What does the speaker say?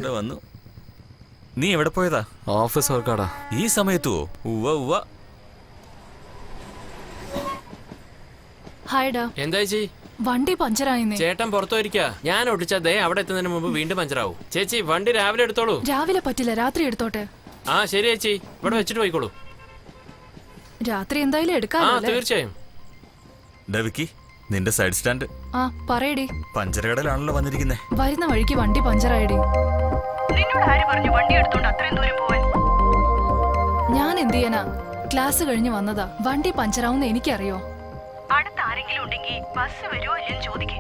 വന്നു. നീ എവിടെ പോയതാ? ഓഫീസ് വർക്കാടാ. ഈ സമയത്തോ? ഉവ്വ. ഹായ്ഡാ. എന്താ ചേച്ചി? വണ്ടി പഞ്ചറായിന്നേ. ചേട്ടൻ പുറത്തു വരിക്കാ. ഞാൻ ഒട്ടിച്ച ദേ അവിടെ എത്തുന്നതിന് മുമ്പ് വീണ്ടും പഞ്ചറാവും. ചേച്ചി വണ്ടി രാവിലെ എടുത്തോളൂ. രാവിലെ പറ്റില്ല, രാത്രി എടുത്തോട്ടെ. ആ ശരി ചേച്ചി, ഇവിടെ വെച്ചിട്ട് പോയിക്കോളൂ. രാത്രി എന്തായാലും ആ എടുക്കാമല്ലേ? തീർച്ചയായും. ഡവിക്കി, നിന്റെ സൈഡ് സ്റ്റാൻഡ്. ആ പറയടി. പഞ്ചർ കടയിലാണല്ലോ വന്നിരിക്കുന്നേ. വരുന്ന വഴിക്ക് വണ്ടി പഞ്ചറായിടി. നിന്നോട് ആര് പറഞ്ഞു വണ്ടി എടുത്തോണ്ട് അത്രയും ദൂരം പോവാൻ? ഞാൻ എന്ത് ചെയ്യാനാ? ക്ലാസ് കഴിഞ്ഞ് വന്നതാ. വണ്ടി പഞ്ചറാവുന്ന എനിക്കറിയോ? അടുത്ത് ആരെങ്കിലും ഉണ്ടെങ്കിൽ ബസ് വരുമോ ഇല്ലെന്ന് ചോദിക്കേ.